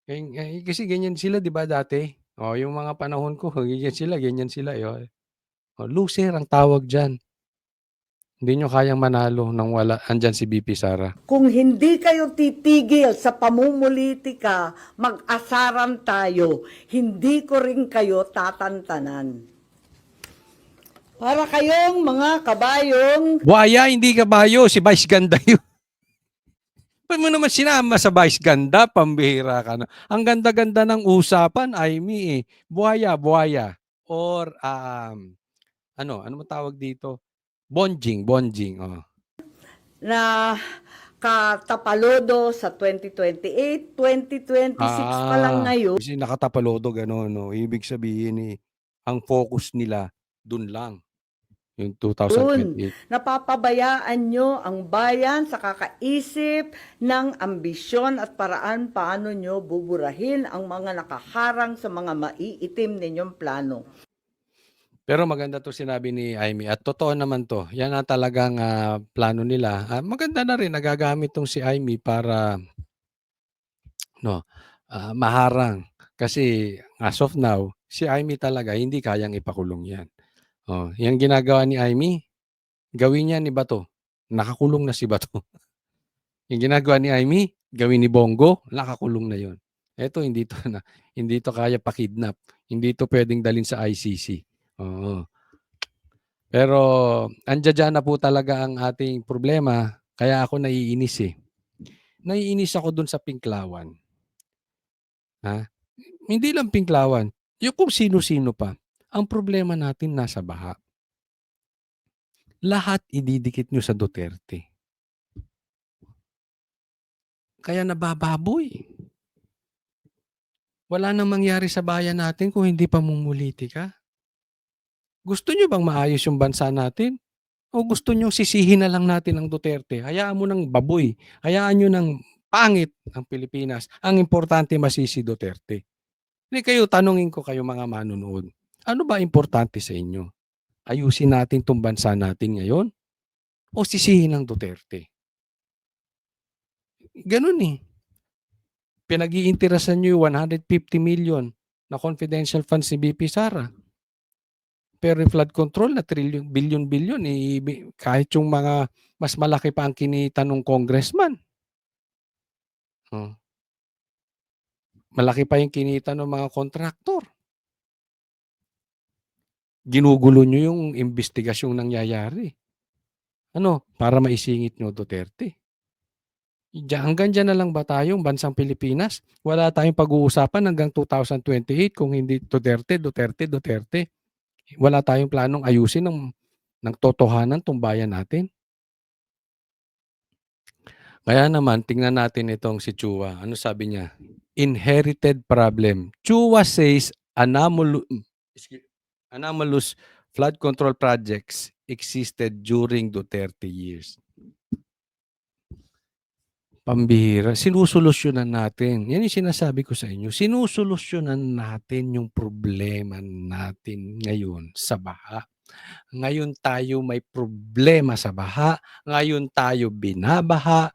Kasi ganyan sila, di ba, dati? Yung mga panahon ko, ganyan sila. Loser ang tawag dyan. Hindi nyo kayang manalo nang wala, andyan si BP Sara. Kung hindi kayo titigil sa pamumulitika, mag-asaran tayo. Hindi ko rin kayo tatantanan. Para kayong mga kabayong... Buhaya, hindi kabayo. Si Vice Ganda yun. Ba't mo naman sinama sa Vice Ganda? Pambihira ka na. Ang ganda-ganda ng usapan, Amy. Buhaya. Or, ano matawag dito? Bonjing. na katapalodo sa 2028, 2026 pa lang ngayon. Kasi nakatapalodo gano'n. No? Ibig sabihin ang focus nila dun lang. yung Yun, 2028. napapabayaan nyo ang bayan sa kakaisip ng ambisyon at paraan paano nyo buburahin ang mga nakaharang sa mga maiitim ninyong plano. Pero maganda 'to sinabi ni Amy at totoo naman 'to. Yan ang talagang, plano nila. Maganda na rin nagagamit 'tong si Amy para 'no, maharang. Kasi as of now, si Amy talaga hindi kayang ipakulong 'yan. Oh, 'yang ginagawa ni Amy, gawin niya ni Bato, nakakulong na si Bato. 'Yung ginagawa ni Amy, gawin ni Bongo, nakakulong na 'yon. Eto hindi 'to kaya pa-kidnap, hindi 'to puwedeng dalhin sa ICC, oo. Pero andiya-diyan na po talaga ang ating problema, kaya ako naiinis, eh. Naiinis ako dun sa Pinklawan, ha. Hindi lang Pinklawan, yung kung sino-sino pa. Ang problema natin nasa baha. Lahat ididikit niyo sa Duterte. Kaya nabababoy. Wala nang mangyari sa bayan natin kung hindi pamumulitika. Gusto niyo bang maayos yung bansa natin? O gusto niyong sisihin na lang natin ang Duterte? Hayaan mo ng baboy. Hayaan niyo ng pangit ang Pilipinas. Ang importante masisi Duterte. Hindi kayo, tanungin ko kayo mga manunood. Ano ba importante sa inyo? Ayusin natin tong bansa natin ngayon? O sisihin ng Duterte? Ganun eh. Pinag-iinterasan niyo yung 150 million na confidential funds ni BP Sara. Pero yung flood control na billion-billion, kahit yung mga mas malaki pa ang kinita ng congressman. Malaki pa yung kinita ng mga kontraktor. Ginugulo nyo yung investigasyong nangyayari. Ano? Para maisingit nyo Duterte. Hanggang dyan na lang ba tayong bansang Pilipinas? Wala tayong pag-uusapan hanggang 2028 kung hindi Duterte, Duterte, Duterte. Wala tayong planong ayusin ng totohanan tong bayan natin. Kaya naman, tingnan natin itong si Chua. Ano sabi niya? Inherited problem. Chua says anomalous flood control projects existed during Duterte years. Pambihira. Sinusolusyonan natin. Yan yung sinasabi ko sa inyo. Sinusolusyonan natin yung problema natin ngayon sa baha. Ngayon tayo may problema sa baha. Ngayon tayo binabaha.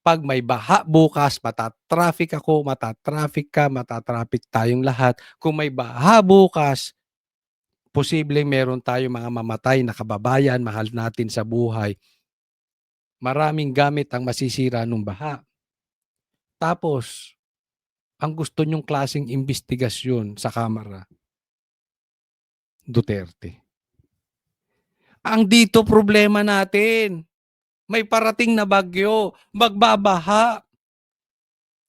Pag may baha bukas, matatraffic ako, matatraffic ka, matatraffic tayong lahat. Kung may baha bukas, posibleng meron tayong mga mamatay na kababayan, mahal natin sa buhay. Maraming gamit ang masisira ng baha. Tapos, ang gusto nyong klaseng investigasyon sa Kamara, Duterte. Ang dito problema natin, may parating na bagyo, magbabaha.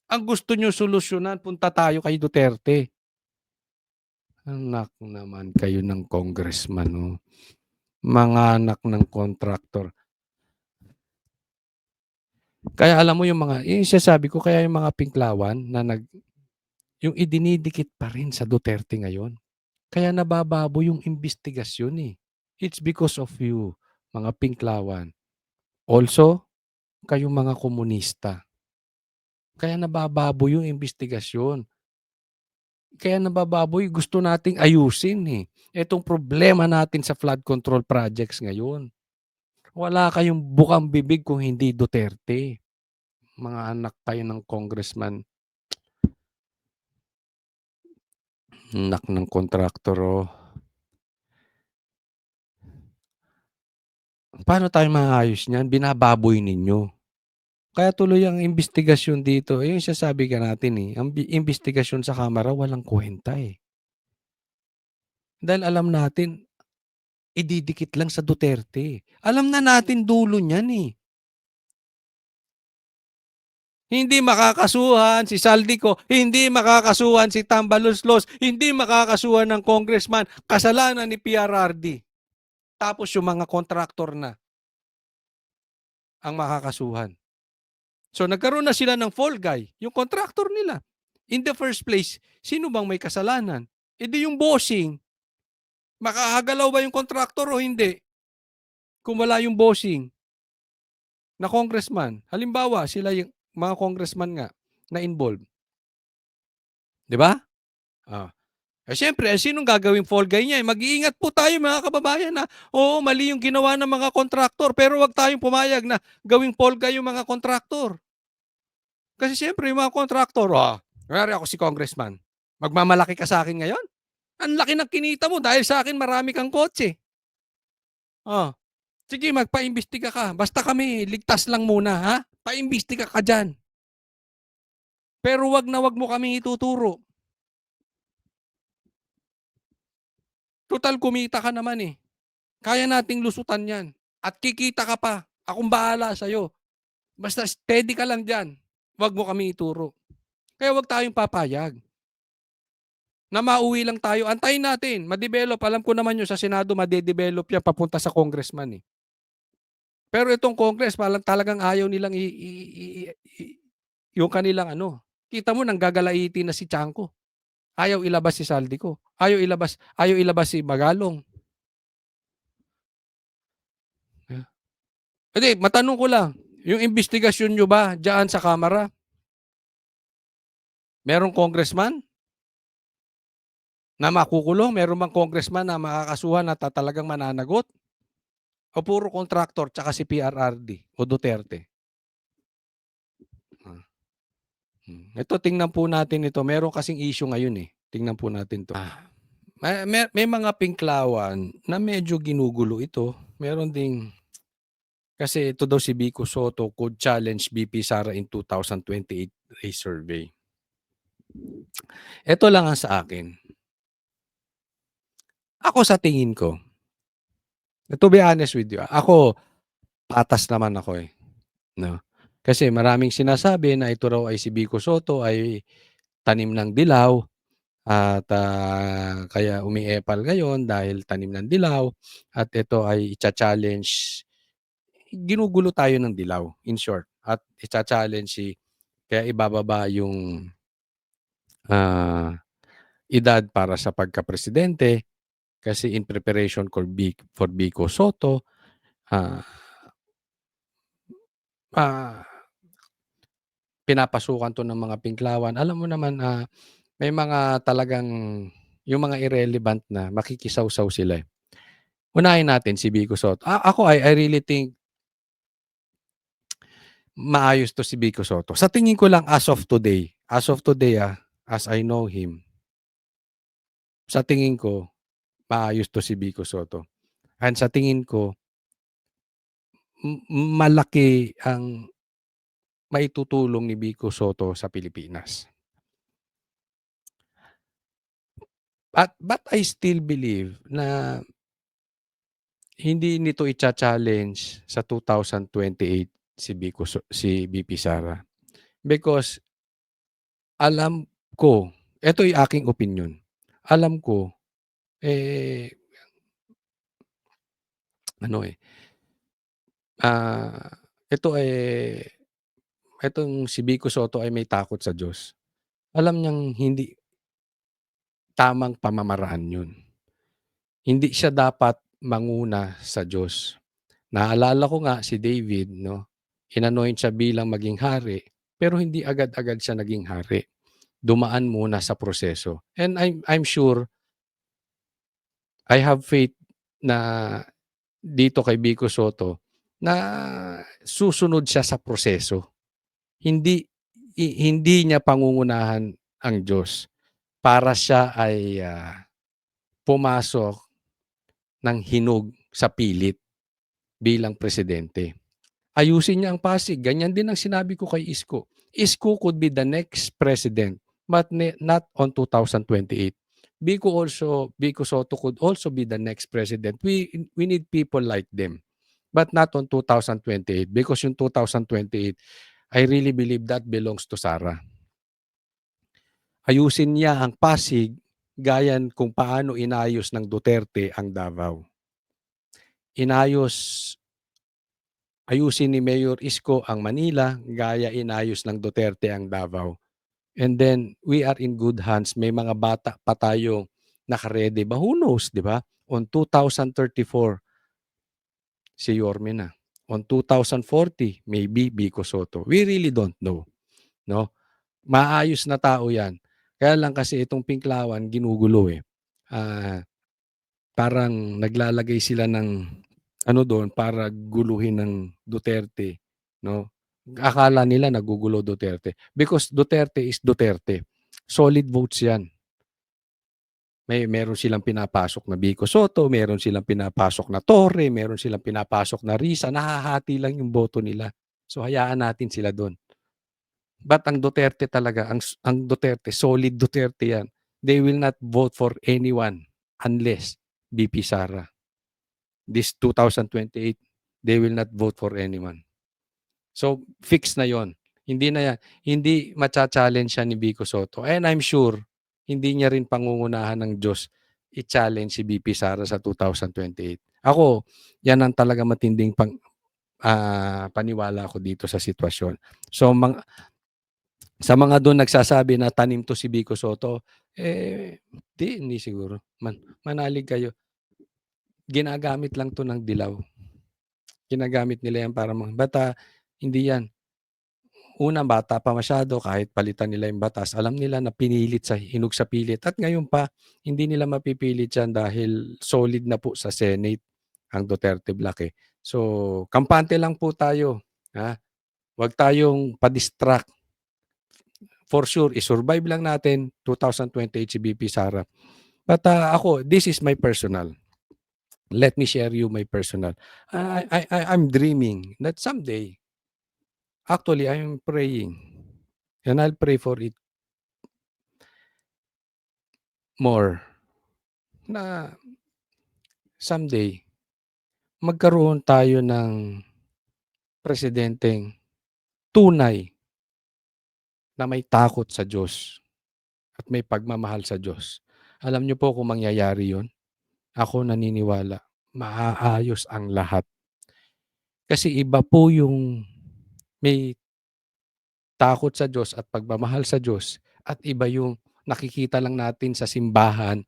Ang gusto nyo solusyonan, punta tayo kay Duterte. Anak naman kayo ng congressman, oh. Mga anak ng kontraktor. Kaya alam mo yung sasabi ko, kaya yung mga Pinklawan na yung idinidikit pa rin sa Duterte ngayon. Kaya nabababo yung investigasyon eh. It's because of you, mga Pinklawan. Also, kayong mga komunista. Kaya nabababo yung investigasyon. Kaya nabababoy, gusto nating ayusin eh. Itong problema natin sa flood control projects ngayon. Wala kayong bukang bibig kung hindi Duterte. Mga anak kayo ng congressman. Anak ng kontraktor, oh. Paano tayo maayos niyan? Binababoy ninyo. Kaya tuloy ang investigasyon dito. Yung sasabi ka natin eh. Ang investigasyon sa Kamara, walang kwenta eh. Dahil alam natin, ididikit lang sa Duterte. Alam na natin dulo niyan eh. Hindi makakasuhan si Saldico, hindi makakasuhan si Tambaloslos, hindi makakasuhan ng congressman, kasalanan ni PRRD. Tapos yung mga kontraktor na ang makakasuhan. So nagkaroon na sila ng fall guy, yung kontraktor nila. In the first place, sino bang may kasalanan? E di yung bossing. Makakagalaw ba yung kontraktor o hindi? kung wala yung bossing na congressman. Halimbawa, sila yung mga congressman nga na involved. 'Di ba? Ah. Siyempre, sinong gagawing fall guy niya? Mag-iingat po tayo mga kababayan na oo, mali yung ginawa ng mga kontraktor pero wag tayong pumayag na gawing fall guy yung mga kontraktor. Kasi siyempre yung mga kontraktor, kunwari ako si congressman, magmamalaki ka sa akin ngayon? Ang laki ng kinita mo dahil sa akin marami kang kotse. Oh, sige magpaimbestiga ka. Basta kami, ligtas lang muna ha. Paimbestiga ka dyan. Pero wag na wag mo kami ituturo. Total kumita ka naman eh. Kaya nating lusutan yan. At kikita ka pa. Akong bahala sa'yo. Basta steady ka lang dyan. Wag mo kami ituro. Kaya wag tayong papayag. Na mauwi lang tayo. Antayin natin. Ma-develop. Alam ko naman yun sa Senado, ma-develop yan papunta sa congressman eh. Pero itong congress, talagang ayaw nilang yung kanilang ano. Kita mo, nanggagalaiti na si Chanco. Ayaw ilabas si Saldico. Ayaw ilabas si Magalong. Hindi, matanong ko lang, yung investigasyon nyo ba diyan sa Kamara? Merong congressman na makukulong? Meron bang congressman na makakasuhan na talagang mananagot? O puro contractor tsaka si PRRD o Duterte? Ito, tingnan po natin ito. Meron kasing issue ngayon eh. Tingnan po natin to. May mga pinklawan na medyo ginugulo ito. Meron ding, kasi ito daw si Vico Soto could challenge VP Sara in 2028 race survey. Ito lang ang sa akin. Ako sa tingin ko, to be honest with you, ako, patas naman ako eh. No? Kasi maraming sinasabi na ito raw ay si Vico Soto ay tanim ng dilaw at kaya umiepal ngayon dahil tanim ng dilaw at ito ay i-challenge. Ginugulo tayo ng dilaw, in short. At i-challenge kaya ibababa yung edad para sa pagka-presidente kasi in preparation for Vico Soto, pinapasukan to ng mga pinklawan. Alam mo naman, may mga talagang, yung mga irrelevant na makikisawsaw sila. Unahin natin si Vico Soto. Ako, I really think maayos to si Vico Soto. Sa tingin ko lang as of today, as I know him, sa tingin ko, maayos to si Vico Soto. And sa tingin ko, malaki ang maitutulong ni Vico Soto sa Pilipinas. But I still believe na hindi nito i-challenge sa 2028 si VP Sara. Because alam ko, ito yung aking opinion. Alam ko, itong si Vico Soto ay may takot sa Diyos. Alam niyang hindi tamang pamamaraan yun. Hindi siya dapat manguna sa Diyos. Naalala ko nga si David, no? Inanoint siya bilang maging hari, pero hindi agad-agad siya naging hari. Dumaan muna sa proseso. And I'm sure, I have faith na dito kay Vico Soto na susunod siya sa proseso. Hindi niya pangungunahan ang Diyos para siya ay pumasok ng hinog sa pilit bilang presidente. Ayusin niya ang Pasig. Ganyan din ang sinabi ko kay Isko. Isko could be the next president but not on 2028. Vico Soto could also be the next president. We need people like them but not on 2028 because yung 2028, I really believe that belongs to Sara. Ayusin niya ang Pasig gaya kung paano inayos ng Duterte ang Davao. Ayusin ni Mayor Isko ang Manila gaya inayos ng Duterte ang Davao. And then we are in good hands. May mga bata pa tayo nakaredy ba? Who knows, di ba? On 2034, si Yorme na. On 2040, maybe Vico Soto. We really don't know. No? Maayos na tao yan. Kaya lang kasi itong Pinklawan, ginugulo eh. Parang naglalagay sila ng ano doon para guluhin ng Duterte. No? Akala nila nagugulo Duterte. Because Duterte is Duterte. Solid votes yan. Meron silang pinapasok na Vico Soto, meron silang pinapasok na Torre, meron silang pinapasok na Risa, nahahati lang yung boto nila. So hayaan natin sila doon. But ang Duterte talaga, ang Duterte, solid Duterte yan. They will not vote for anyone unless VP Sara. This 2028, they will not vote for anyone. So fix na yon. Hindi na yan. Hindi macha-challenge siya ni Vico Soto. And I'm sure hindi niya rin pangungunahan ng Diyos i-challenge si VP Sara sa 2028. Ako, yan ang talaga matinding paniwala ko dito sa sitwasyon. So, sa mga doon nagsasabi na tanim to si Vico Soto, hindi siguro. Manalig kayo. Ginagamit lang to ng dilaw. Ginagamit nila yan para bata, hindi yan. Una, bata pa masyado, kahit palitan nila yung batas, alam nila na pinilit hinog sa pilit. At ngayon pa, hindi nila mapipilit yan dahil solid na po sa Senate ang Duterte Block eh. So, kampante lang po tayo. Ha? Huwag tayong pa-distract. For sure, isurvive lang natin 2028 si VP Sara. But ako, this is my personal. Let me share you my personal. I'm dreaming that someday, actually, I'm praying. And I'll pray for it more. Na someday, magkaroon tayo ng presidenteng tunay na may takot sa Diyos at may pagmamahal sa Diyos. Alam niyo po kung mangyayari yon? Ako naniniwala, maaayos ang lahat. Kasi iba po yung may takot sa Diyos at pagmamahal sa Diyos at iba yung nakikita lang natin sa simbahan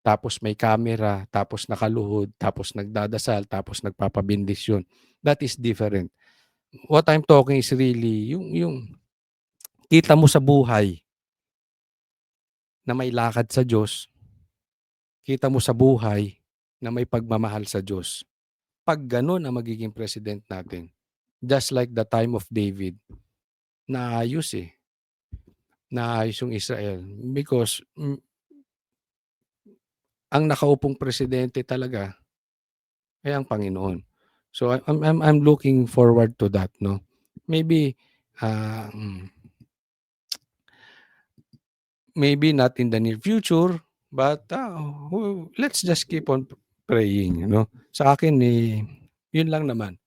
tapos may camera, tapos nakaluhod, tapos nagdadasal, tapos nagpapabindisyon. That is different. What I'm talking is really yung kita mo sa buhay na may lakad sa Diyos, kita mo sa buhay na may pagmamahal sa Diyos. Pag ganun ang magiging president natin, just like the time of David, naayos eh. Naayos yung Israel. Because ang nakaupong presidente talaga ay ang Panginoon. So I'm looking forward to that, no? Maybe maybe not in the near future, but let's just keep on praying, no? Sa akin yun lang naman.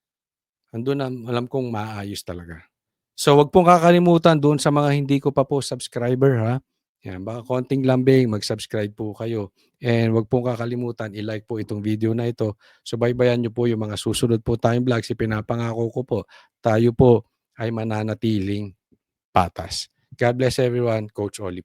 Andun alam kong maayos talaga. So wag pong kakalimutan doon sa mga hindi ko pa po subscriber ha. Yan, baka konting lambing, mag-subscribe po kayo. And wag pong kakalimutan, i-like po itong video na ito. Subaybayan niyo po yung mga susunod po tayong vlogs. Ipinapangako ko po, tayo po ay mananatiling patas. God bless everyone, Coach Oli.